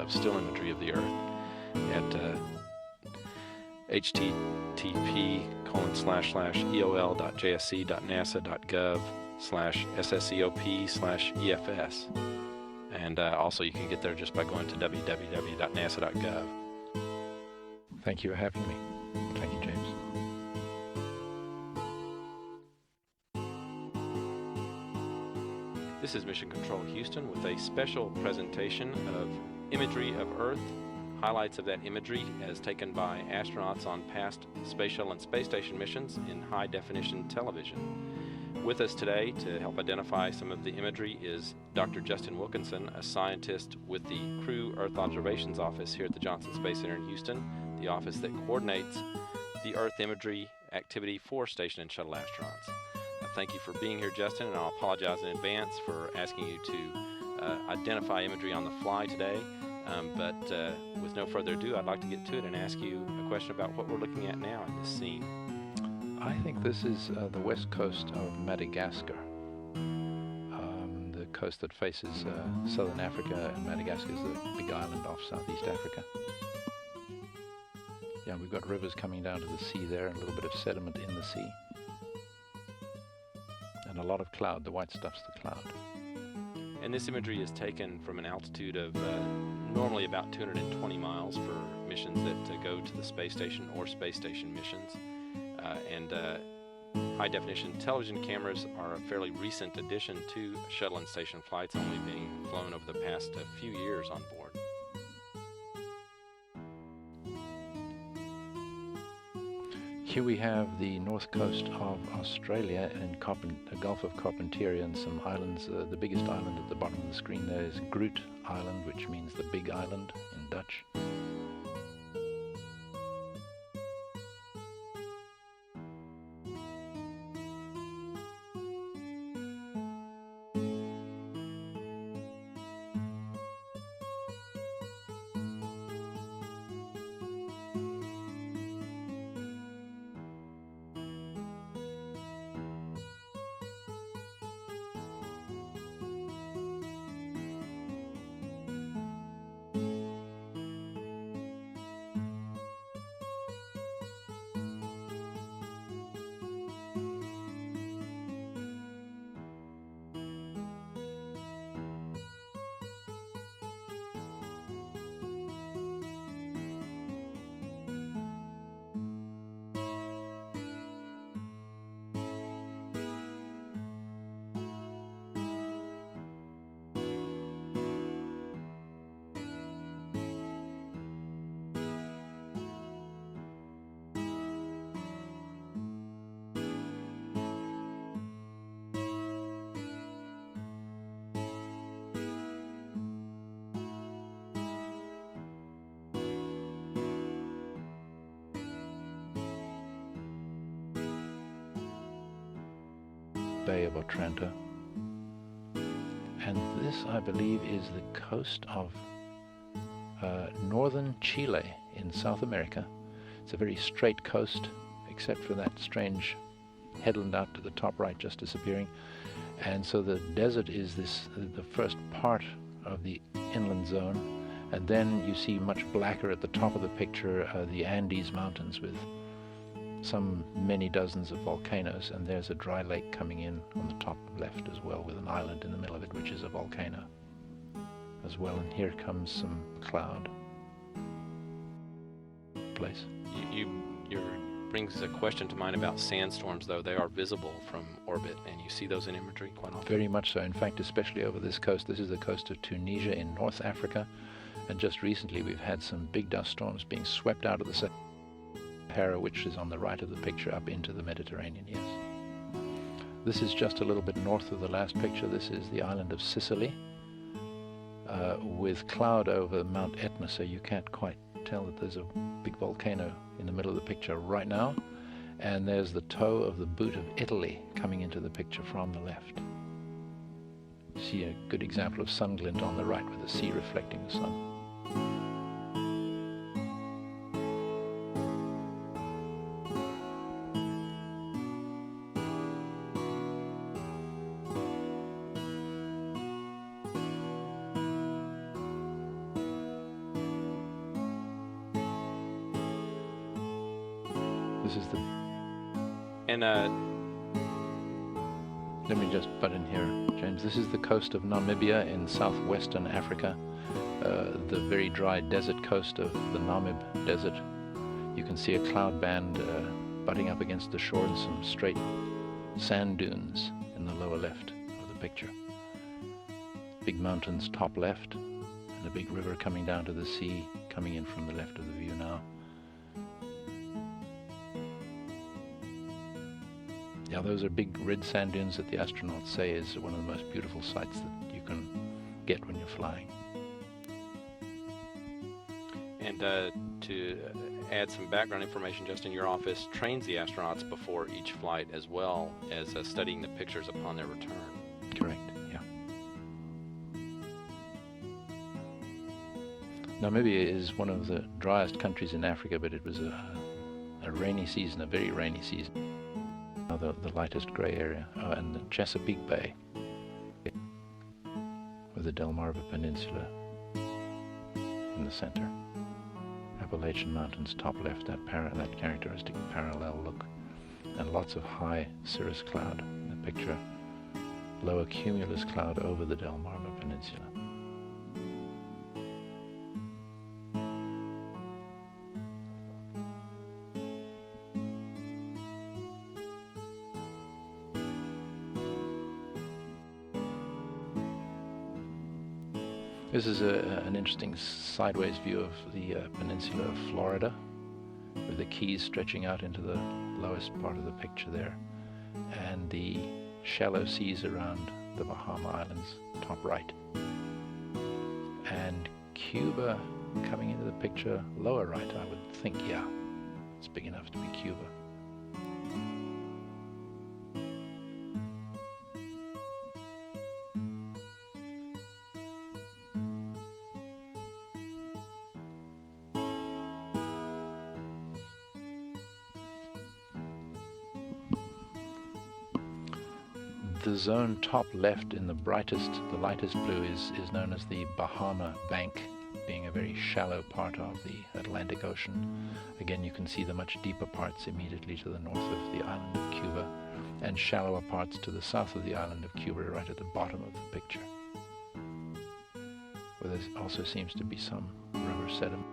of still imagery of the Earth at http://eol.jsc.nasa.gov/sscop/EFS. And also you can get there just by going to www.nasa.gov. Thank you for having me. Thank you, James. This is Mission Control Houston with a special presentation of imagery of Earth, highlights of that imagery as taken by astronauts on past Space Shuttle and Space Station missions in high-definition television. With us today to help identify some of the imagery is Dr. Justin Wilkinson, a scientist with the Crew Earth Observations Office here at the Johnson Space Center in Houston, the office that coordinates the Earth imagery activity for station and shuttle astronauts. Thank you for being here, Justin, and I'll apologize in advance for asking you to identify imagery on the fly today. But with no further ado, I'd like to get to it and ask you a question about what we're looking at now in this scene. I think this is the west coast of Madagascar, the coast that faces southern Africa, and Madagascar is the big island off southeast Africa. Yeah, we've got rivers coming down to the sea there, and a little bit of sediment in the sea. And a lot of cloud. The white stuff's the cloud. And this imagery is taken from an altitude of normally about 220 miles for missions that go to the space station or space station missions. High-definition television cameras are a fairly recent addition to shuttle and station flights, only being flown over the past few years on board. Here we have the north coast of Australia and the Gulf of Carpentaria and some islands. The biggest island at the bottom of the screen there is Groot Island, which means the big island in Dutch. Bay of Otranto. And this, I believe, is the coast of northern Chile in South America. It's a very straight coast, except for that strange headland out to the top right just disappearing. And so the desert is the first part of the inland zone. And then you see much blacker at the top of the picture the Andes Mountains with many dozens of volcanoes, and there's a dry lake coming in on the top left as well, with an island in the middle of it which is a volcano as well. And here comes some cloud place. Your brings a question to mind about sandstorms, though. They are visible from orbit, and you see those in imagery quite often. Very much so. In fact, especially over this coast. This is the coast of Tunisia in North Africa, and just recently we've had some big dust storms being swept out of the Sahara, which is on the right of the picture, up into the Mediterranean, yes. This is just a little bit north of the last picture. This is the island of Sicily, with cloud over Mount Etna, so you can't quite tell that there's a big volcano in the middle of the picture right now. And there's the toe of the boot of Italy coming into the picture from the left. See a good example of sun glint on the right with the sea reflecting the sun. This is the... And Let me just butt in here, James. This is the coast of Namibia in southwestern Africa, the very dry desert coast of the Namib Desert. You can see a cloud band butting up against the shore and some straight sand dunes in the lower left of the picture. Big mountains top left, and a big river coming down to the sea, coming in from the left of the view now. Yeah, those are big red sand dunes that the astronauts say is one of the most beautiful sights that you can get when you're flying. And to add some background information, Justin, your office trains the astronauts before each flight as well as studying the pictures upon their return. Correct, yeah. Namibia is one of the driest countries in Africa, but it was a rainy season, a very rainy season. The lightest grey area, and the Chesapeake Bay with the Delmarva Peninsula in the center. Appalachian Mountains top left, that characteristic parallel look, and lots of high cirrus cloud in the picture, lower cumulus cloud over the Delmarva Peninsula. This is an interesting sideways view of the peninsula of Florida, with the Keys stretching out into the lowest part of the picture there, and the shallow seas around the Bahama Islands, top right. And Cuba coming into the picture, lower right, I would think, yeah, it's big enough to be Cuba. The zone top left in the lightest blue is known as the Bahama Bank, being a very shallow part of the Atlantic Ocean. Again, you can see the much deeper parts immediately to the north of the island of Cuba, and shallower parts to the south of the island of Cuba, right at the bottom of the picture, where there also seems to be some river sediment.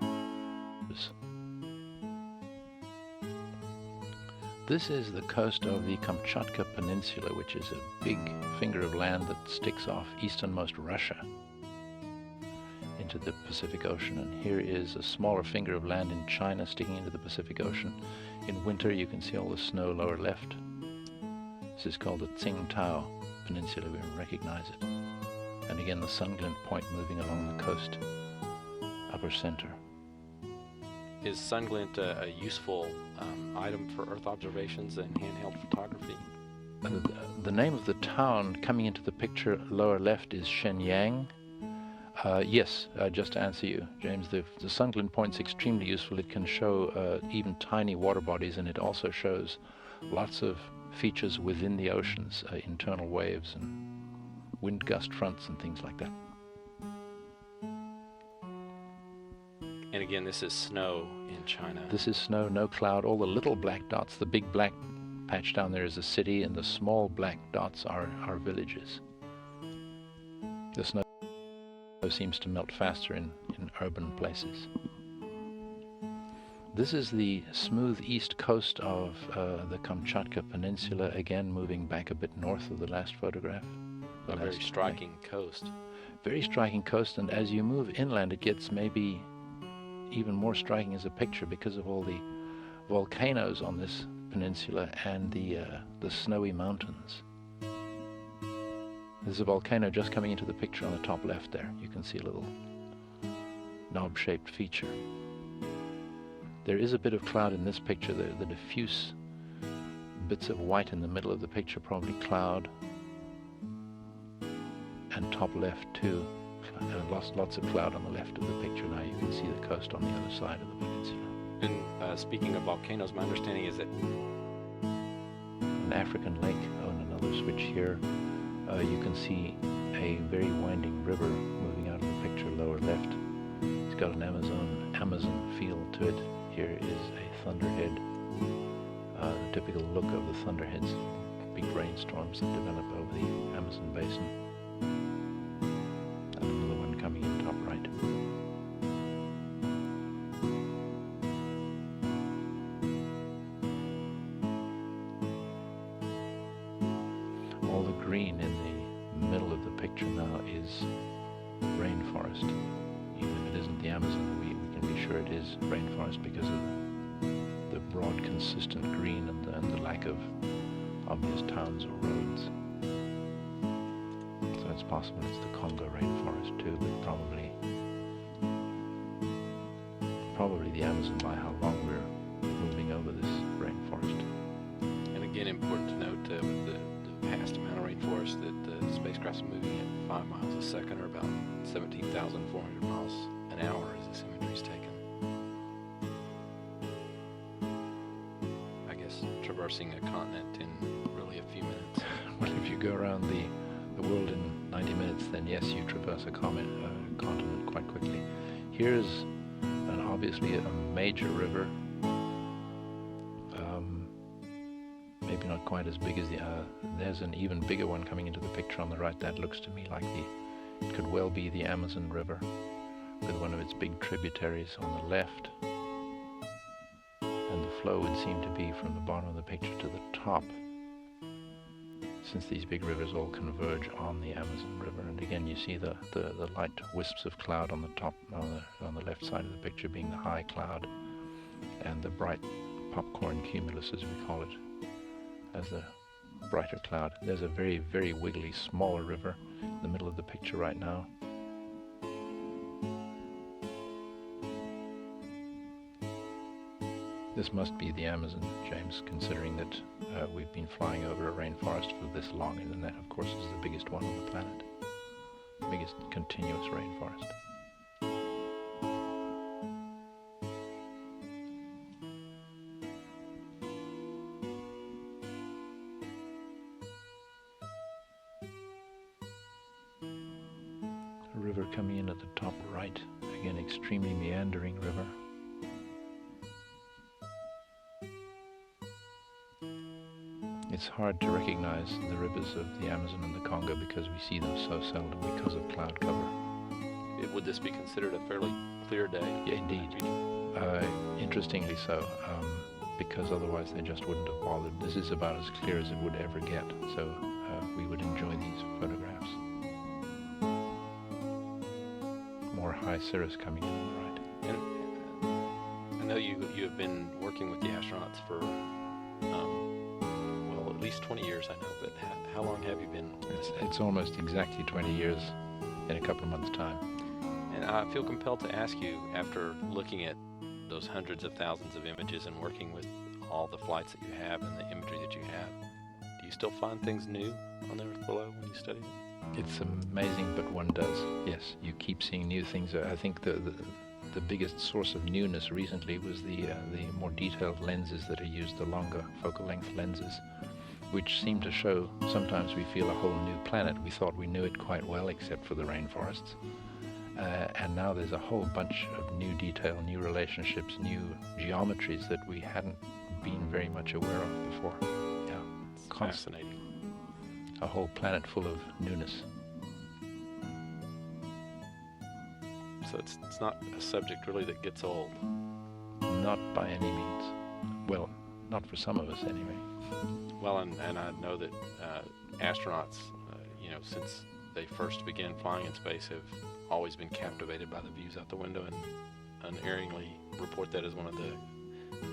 This is the coast of the Kamchatka Peninsula, which is a big finger of land that sticks off easternmost Russia into the Pacific Ocean. And here is a smaller finger of land in China sticking into the Pacific Ocean. In winter you can see all the snow lower left. This is called the Tsingtao Peninsula, we recognize it. And again the Sunglint Point moving along the coast, upper center. Is Sunglint a useful item for Earth observations and handheld photography? The name of the town coming into the picture lower left is Shenyang. Yes, just to answer you, James, the Sunglint Point's extremely useful. It can show even tiny water bodies, and it also shows lots of features within the oceans, internal waves and wind gust fronts and things like that. And again, this is snow in China. This is snow, no cloud. All the little black dots, the big black patch down there is a city, and the small black dots are villages. The snow seems to melt faster in urban places. This is the smooth east coast of the Kamchatka Peninsula, again moving back a bit north of the last photograph. A very striking coast. Very striking coast, and as you move inland it gets maybe even more striking as a picture because of all the volcanoes on this peninsula and the snowy mountains. There's a volcano just coming into the picture on the top left there. You can see a little knob-shaped feature. There is a bit of cloud in this picture, the diffuse bits of white in the middle of the picture, probably cloud, and top left too. Lots of cloud on the left of the picture. Now you can see the coast on the other side of the peninsula. And speaking of volcanoes, my understanding is that an African lake on another switch here. You can see a very winding river moving out of the picture lower left. It's got an Amazon feel to it. Here is a thunderhead the typical look of the thunderheads, big rainstorms that develop over the Amazon basin. And another one coming in top right. All the green in the middle of the picture now is rainforest. Even if it isn't the Amazon, we can be sure it is rainforest because of the broad, consistent green and the lack of obvious towns or roads. So it's possible it's the Congo rainforest too, but probably the Amazon by how long we're moving over this rainforest. And again, important to note with the vast amount of rainforest that the spacecraft's moving at 5 miles a second, or about 17,400 miles an hour as this imagery is taken. I guess traversing a continent in really a few minutes. Well, if you go around the world in 90 minutes, then yes, you traverse a continent quite quickly. Here's obviously a major river. Maybe not quite as big as there's an even bigger one coming into the picture on the right. That looks to me like it could well be the Amazon River, with one of its big tributaries on the left. And the flow would seem to be from the bottom of the picture to the top, since these big rivers all converge on the Amazon River. And again, you see the light wisps of cloud on the top, on the left side of the picture being the high cloud, and the bright popcorn cumulus, as we call it, as the brighter cloud. There's a very, very wiggly, smaller river in the middle of the picture right now. This must be the Amazon, James, considering that we've been flying over a rainforest for this long, and that, of course, is the biggest one on the planet. The biggest continuous rainforest. A river coming in at the top right. Again, extremely meandering river. It's hard to recognize the rivers of the Amazon and the Congo because we see them so seldom because of cloud cover. Would this be considered a fairly clear day? Yeah, indeed. Interestingly so, because otherwise they just wouldn't have bothered. This is about as clear as it would ever get, so we would enjoy these photographs. More high cirrus coming in on the right. And I know you have been working with the astronauts for at least 20 years, I know, but how long have you been? It's almost exactly 20 years in a couple of months' time. And I feel compelled to ask you, after looking at those hundreds of thousands of images and working with all the flights that you have and the imagery that you have, do you still find things new on the Earth below when you study it? It's amazing, but one does. Yes, you keep seeing new things. I think the biggest source of newness recently was the more detailed lenses that are used, the longer focal length lenses, which seem to show sometimes we feel a whole new planet. We thought we knew it quite well, except for the rainforests. And now there's a whole bunch of new detail, new relationships, new geometries that we hadn't been very much aware of before. Yeah, it's fascinating. A whole planet full of newness. So it's not a subject really that gets old. Not by any means. Well, not for some of us anyway. Well, and I know that astronauts, since they first began flying in space, have always been captivated by the views out the window and unerringly report that as one of the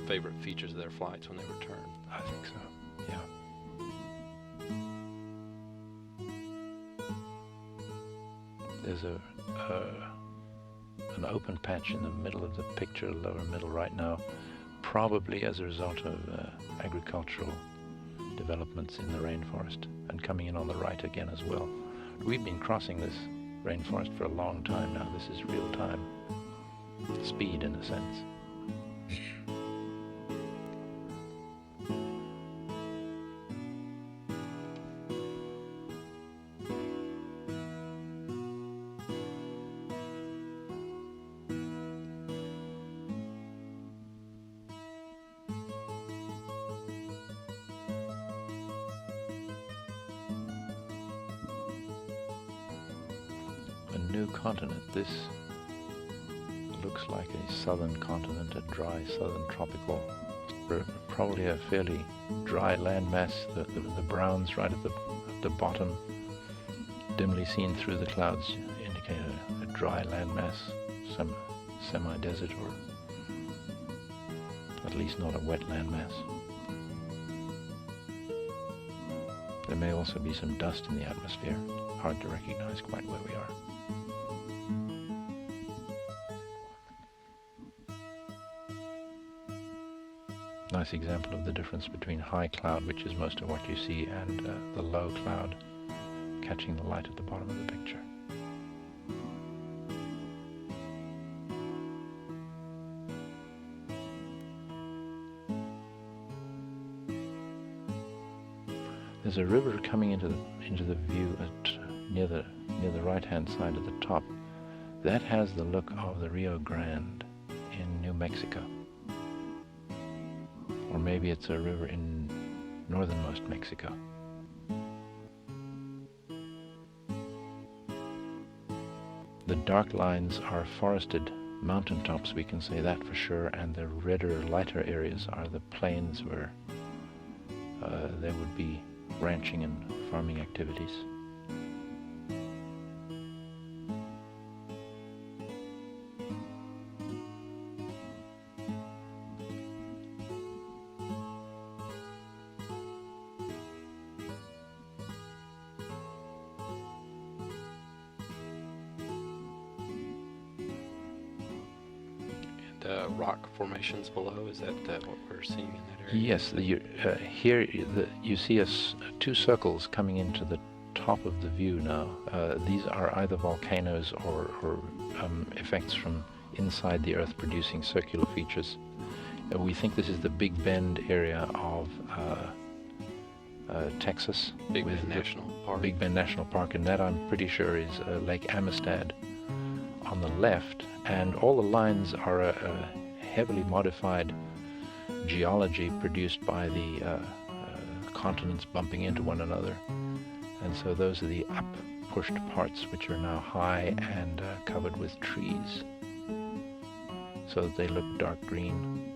favorite features of their flights when they return. I think so, yeah. There's an open patch in the middle of the picture, lower middle right now, probably as a result of agricultural developments in the rainforest, and coming in on the right again as well. We've been crossing this rainforest for a long time now. This is real time speed in a sense. new continent. This looks like a southern continent, a dry southern tropical, probably a fairly dry landmass. The browns right at the bottom, dimly seen through the clouds, indicate a dry landmass, some semi-desert, or at least not a wet landmass. There may also be some dust in the atmosphere, hard to recognize quite where we are. Nice example of the difference between high cloud, which is most of what you see, and the low cloud catching the light at the bottom of the picture. There's a river coming into the view near the right-hand side at the top. That has the look of the Rio Grande in New Mexico. Or maybe it's a river in northernmost Mexico. The dark lines are forested mountaintops, we can say that for sure, and the redder, lighter areas are the plains where there would be ranching and farming activities. Rock formations below, is that what we're seeing in that area? Yes, here you see two circles coming into the top of the view now. These are either volcanoes or effects from inside the Earth producing circular features. We think this is the Big Bend area of Texas. Big Bend National Park. Big Bend National Park, and that I'm pretty sure is Lake Amistad on the left. And all the lines are a heavily modified geology produced by the continents bumping into one another. And so those are the up-pushed parts, which are now high and covered with trees, so that they look dark green.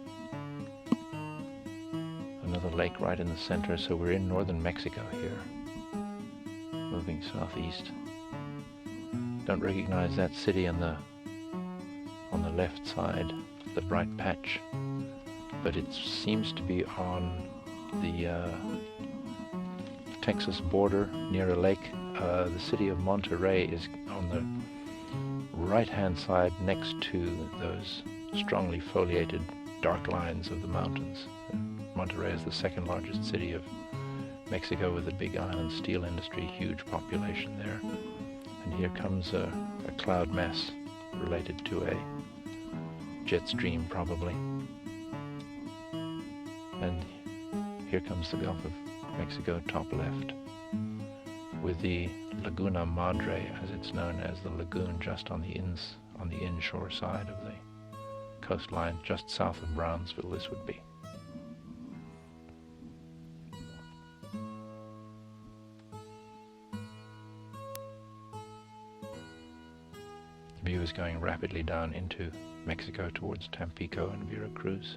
Another lake right in the center, so we're in northern Mexico here, moving southeast. Don't recognize that city on the left side, the bright patch, but it seems to be on the Texas border near a lake. The city of Monterey is on the right-hand side next to those strongly foliated dark lines of the mountains. Monterey is the second largest city of Mexico with a big iron and steel industry, huge population there. And here comes a cloud mass related to a jet stream, probably. And here comes the Gulf of Mexico, top left, with the Laguna Madre, as it's known as, the lagoon just on the inshore side of the coastline, just south of Brownsville this would be. The view is going rapidly down into Mexico towards Tampico and Veracruz.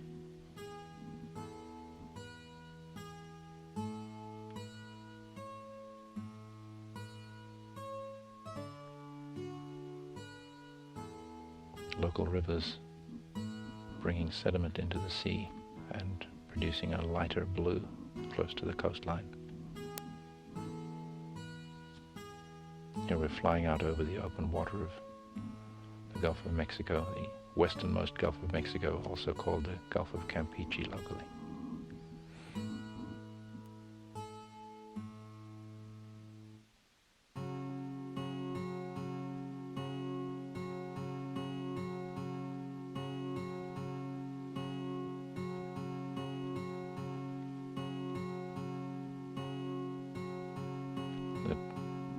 Local rivers bringing sediment into the sea and producing a lighter blue close to the coastline. Here we're flying out over the open water of the Gulf of Mexico, the westernmost Gulf of Mexico, also called the Gulf of Campeche locally.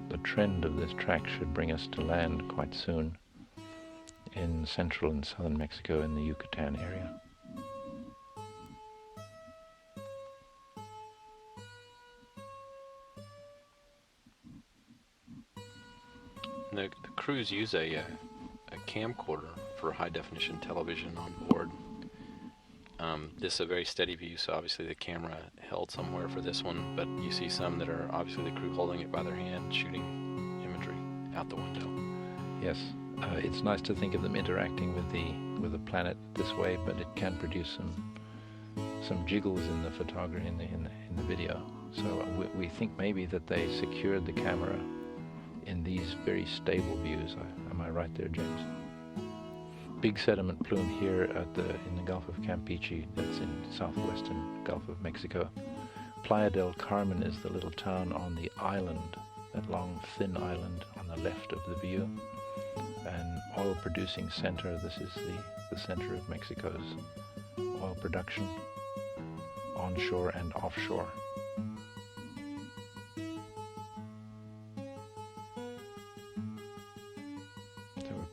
The trend of this track should bring us to land quite soon in central and southern Mexico in the Yucatan area. The crews use a camcorder for high-definition television on board. This is a very steady view, so obviously the camera held somewhere for this one, but you see some that are obviously the crew holding it by their hand, shooting imagery out the window. Yes, it's nice to think of them interacting with the planet this way, but it can produce some jiggles in the photography in the video. So we think maybe that they secured the camera in these very stable views. Am I right there, James? Big sediment plume here in the Gulf of Campeche, that's in southwestern Gulf of Mexico. Playa del Carmen is the little town on the island, that long thin island on the left of the view. An oil producing center. This is the center of Mexico's oil production, onshore and offshore.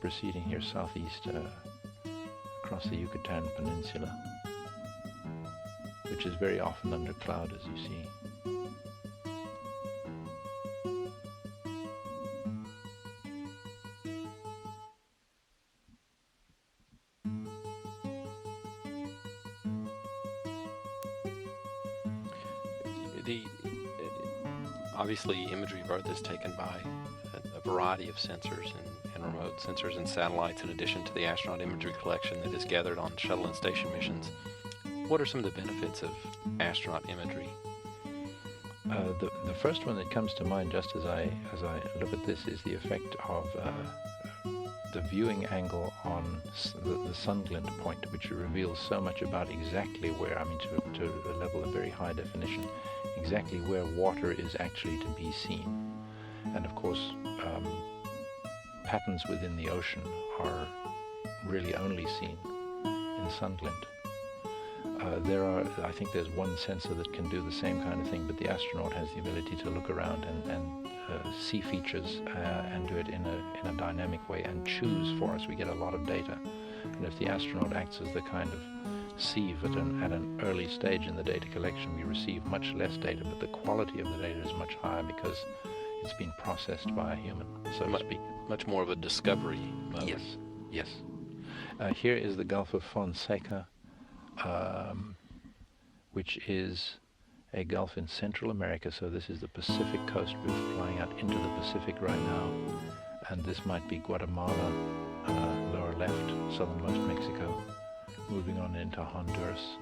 Proceeding here southeast across the Yucatan Peninsula, which is very often under cloud, as you see. Obviously, imagery of Earth is taken by a variety of sensors and remote sensors and satellites, in addition to the astronaut imagery collection that is gathered on shuttle and station missions. What are some of the benefits of astronaut imagery? The first one that comes to mind, just as I look at this, is the effect of the viewing angle on the sun glint point, which reveals so much about exactly where, to a level of very high definition, exactly where water is actually to be seen. And of course, patterns within the ocean are really only seen in sun glint. I think there's one sensor that can do the same kind of thing, but the astronaut has the ability to look around and see features and do it in a dynamic way and choose for us. We get a lot of data, and if the astronaut acts as the kind of sieve at an early stage in the data collection, we receive much less data, but the quality of the data is much higher because it's been processed by a human, so to speak. Much more of a discovery mode. Yes. Here is the Gulf of Fonseca, which is a gulf in Central America. So this is the Pacific coast. We're flying out into the Pacific right now, and this might be Guatemala, lower left, southernmost Mexico, moving on into Honduras.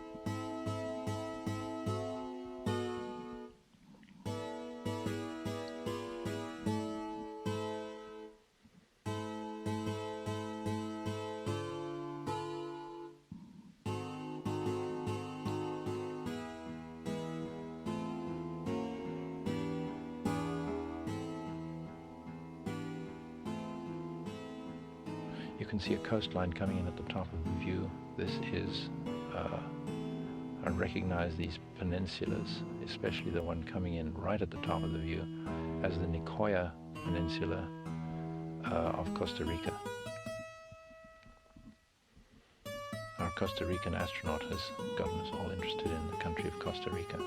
You can see a coastline coming in at the top of the view. This is, I recognize these peninsulas, especially the one coming in right at the top of the view, as the Nicoya Peninsula of Costa Rica. Our Costa Rican astronaut has gotten us all interested in the country of Costa Rica.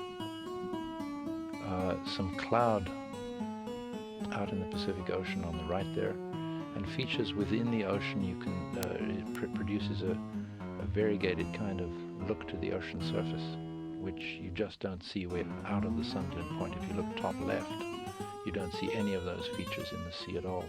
Some cloud out in the Pacific Ocean on the right there, and features within the ocean. You can it produces a variegated kind of look to the ocean surface, which you just don't see out of the sun glint point. If you look top left, you don't see any of those features in the sea at all.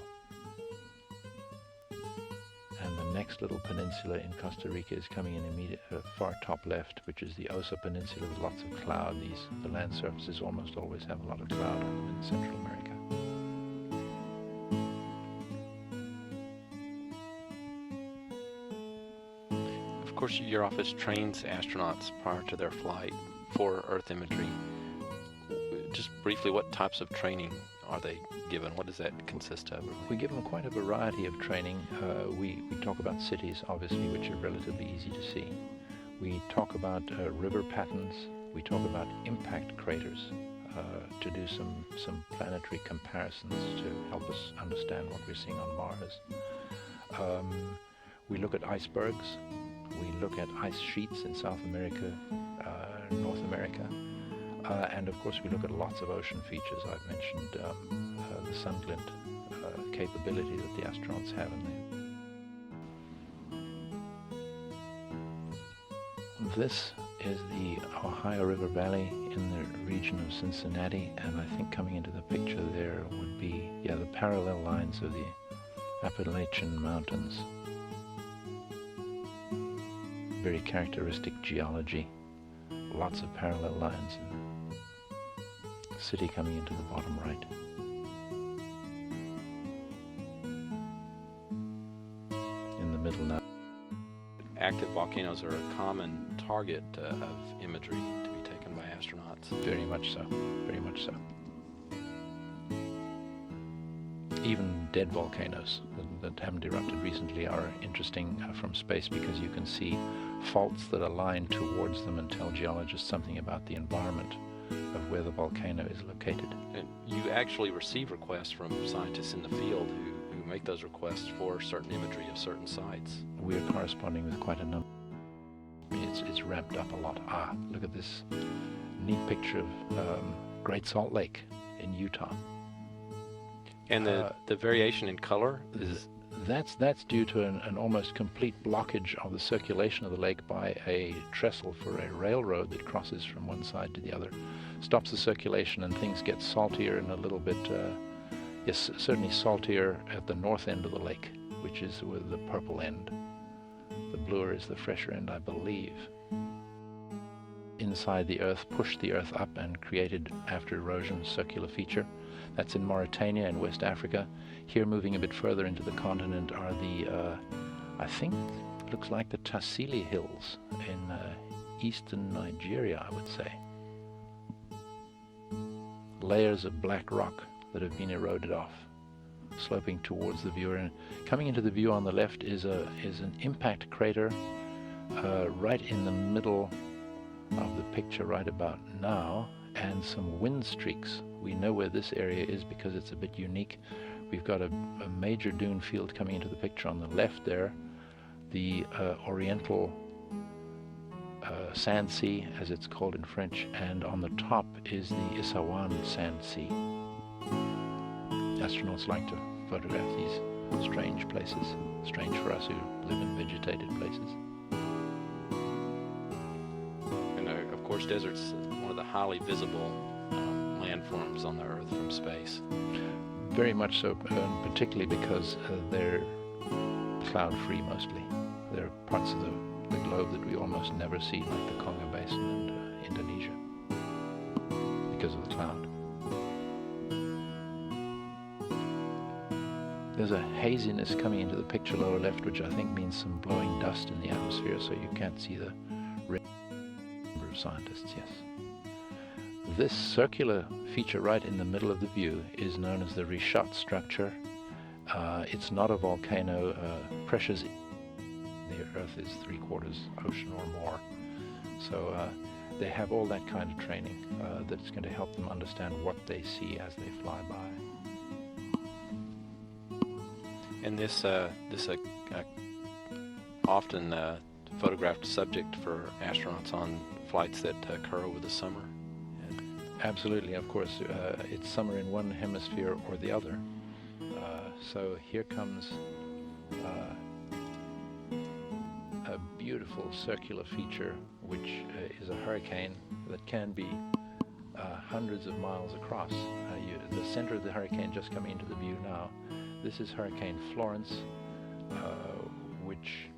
And the next little peninsula in Costa Rica is coming in immediate far top left, which is the Osa Peninsula with lots of cloud. The land surfaces almost always have a lot of cloud on them in Central America. Of course, your office trains astronauts prior to their flight for Earth imagery. Just briefly, what types of training are they given? What does that consist of? We give them quite a variety of training. We talk about cities, obviously, which are relatively easy to see. We talk about river patterns. We talk about impact craters to do some planetary comparisons to help us understand what we're seeing on Mars. We look at icebergs. We look at ice sheets in South America, North America, and of course we look at lots of ocean features. I've mentioned the sun glint capability that the astronauts have in there. This is the Ohio River Valley in the region of Cincinnati, and I think coming into the picture there would be, the parallel lines of the Appalachian Mountains. Very characteristic geology, lots of parallel lines. City coming into the bottom right. In the middle now. Active volcanoes are a common target of imagery to be taken by astronauts. Very much so, very much so. Even dead volcanoes that haven't erupted recently are interesting from space, because you can see faults that align towards them and tell geologists something about the environment of where the volcano is located. And you actually receive requests from scientists in the field who make those requests for certain imagery of certain sites. We're corresponding with quite a number. It's ramped up a lot. Look at this neat picture of Great Salt Lake in Utah. And the variation in color is... That's due to an almost complete blockage of the circulation of the lake by a trestle for a railroad that crosses from one side to the other, stops the circulation, and things get saltier and a little bit, certainly saltier at the north end of the lake, which is with the purple end. The bluer is the fresher end, I believe. Inside the earth, pushed the earth up and created, after erosion, circular feature. That's in Mauritania in West Africa. Here, moving a bit further into the continent, are the, I think, looks like the Tassili Hills in eastern Nigeria, I would say. Layers of black rock that have been eroded off, sloping towards the viewer. And coming into the view on the left is an impact crater right in the middle of the picture right about now, and some wind streaks. We know where this area is because it's a bit unique. We've got a major dune field coming into the picture on the left there, the Oriental Sand Sea, as it's called in French, and on the top is the Issawan Sand Sea. Astronauts like to photograph these strange places, strange for us who live in vegetated places. And of course, desert's one of the highly visible landforms on the Earth from space. Very much so, particularly because they're cloud-free mostly. They're parts of the globe that we almost never see, like the Congo Basin and Indonesia, because of the cloud. There's a haziness coming into the picture lower left, which I think means some blowing dust in the atmosphere, so you can't see the number of scientists, yes. This circular feature right in the middle of the view is known as the Richat structure. It's not a volcano. Pressures in the Earth is 3/4 ocean or more. So they have all that kind of training that's going to help them understand what they see as they fly by. And this often photographed subject for astronauts on flights that occur over the summer. Absolutely, of course, it's summer in one hemisphere or the other. So here comes a beautiful circular feature, which is a hurricane that can be hundreds of miles across. The center of the hurricane just coming into the view now. This is Hurricane Florence, which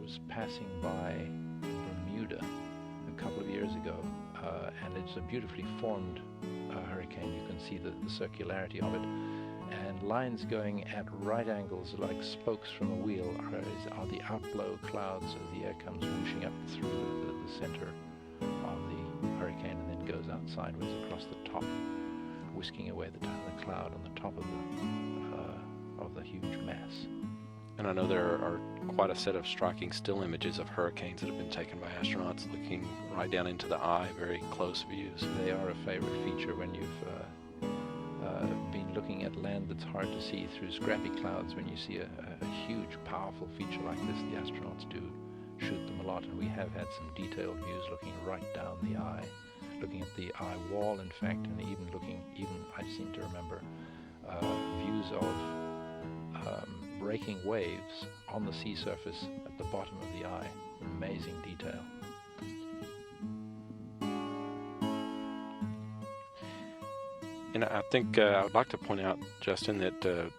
was passing by Bermuda a couple of years ago. And it's a beautifully formed hurricane. You can see the circularity of it. And lines going at right angles like spokes from a wheel are the outflow clouds as the air comes whooshing up through the center of the hurricane and then goes out sideways across the top, whisking away the cloud on the top of the huge mass. And I know there are quite a set of striking still images of hurricanes that have been taken by astronauts looking right down into the eye, very close views. They are a favorite feature when you've been looking at land that's hard to see through scrappy clouds. When you see a huge, powerful feature like this, the astronauts do shoot them a lot, and we have had some detailed views looking right down the eye, looking at the eye wall, in fact, and even I seem to remember views of breaking waves on the sea surface at the bottom of the eye. Amazing detail. And I think I would like to point out, Justin, that to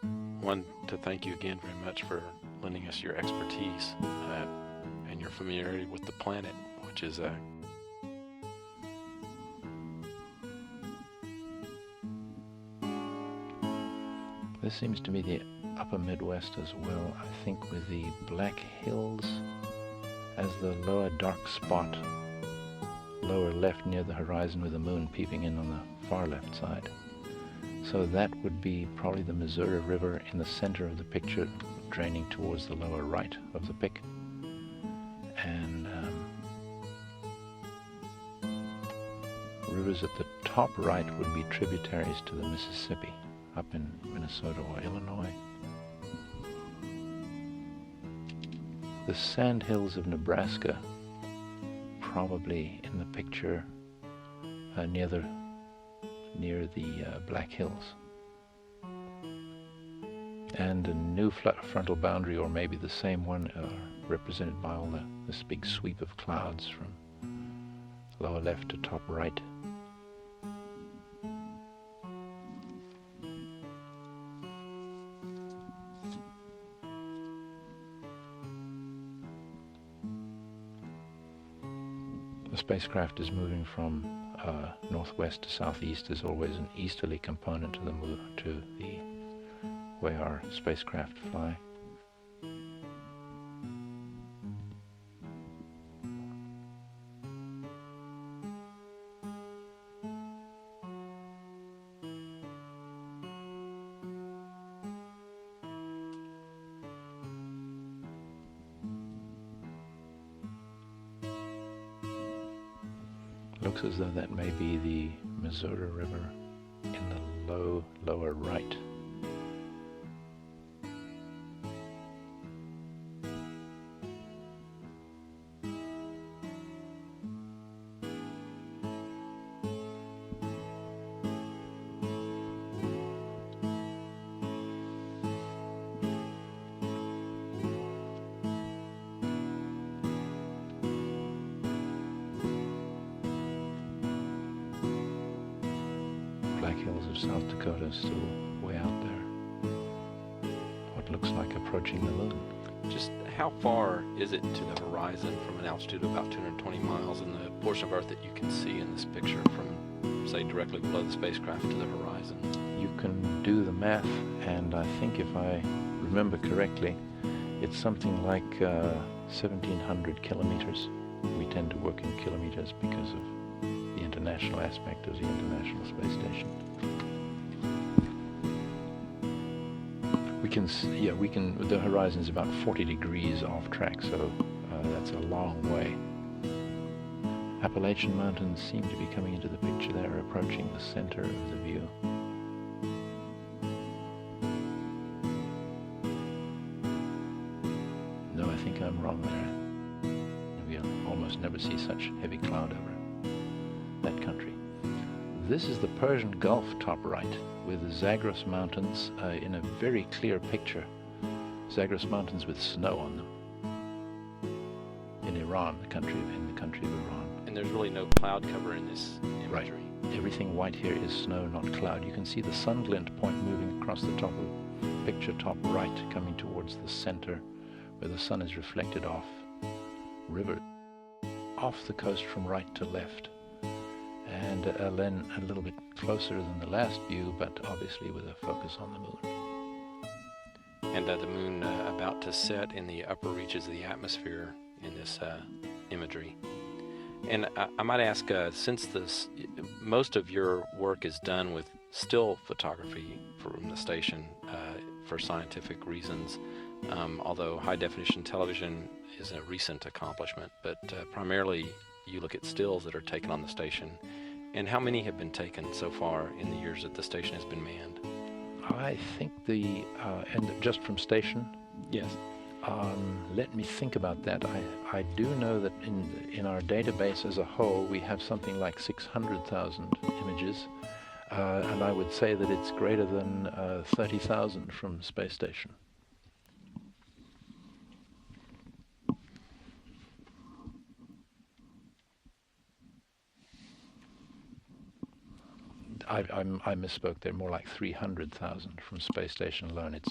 thank you again very much for lending us your expertise and your familiarity with the planet, which is This seems to be the upper Midwest as well, I think, with the Black Hills as the lower dark spot, lower left near the horizon with the moon peeping in on the far left side. So that would be probably the Missouri River in the center of the picture, draining towards the lower right of the pic. And rivers at the top right would be tributaries to the Mississippi, up in Minnesota or Illinois. The sand hills of Nebraska, probably in the picture near the Black Hills. And a new frontal boundary, or maybe the same one, represented by all this big sweep of clouds from lower left to top right. The spacecraft is moving from northwest to southeast. There's always an easterly component to the way our spacecraft fly. Looks as though that may be the Missouri River in the lower right. Hills of South Dakota still way out there. What looks like approaching the moon. Just how far is it to the horizon from an altitude of about 220 miles in the portion of Earth that you can see in this picture from, say, directly below the spacecraft to the horizon? You can do the math, and I think if I remember correctly, it's something like 1,700 kilometers. We tend to work in kilometers because of the international aspect of the International Space Station. The horizon is about 40 degrees off track, so that's a long way. Appalachian Mountains seem to be coming into the picture. They're approaching the center of the view. No, I think I'm wrong there. We almost never see such heavy cloud over that country. This is the Persian Gulf top right, with the Zagros Mountains in a very clear picture. Zagros Mountains with snow on them. In Iran, in the country of Iran. And there's really no cloud cover in this imagery. Right. Everything white here is snow, not cloud. You can see the sun glint point moving across the top of the picture, top right, coming towards the center, where the sun is reflected off river, off the coast from right to left. And then a little bit closer than the last view, but obviously with a focus on the moon. And the moon about to set in the upper reaches of the atmosphere in this imagery. And I might ask, since most of your work is done with still photography from the station for scientific reasons, although high-definition television is a recent accomplishment, but primarily you look at stills that are taken on the station. And how many have been taken so far in the years that the station has been manned? I think and just from station? Yes. Let me think about that. I do know that in our database as a whole, we have something like 600,000 images, and I would say that it's greater than 30,000 from space station. I misspoke. They're more like 300,000 from space station alone. It's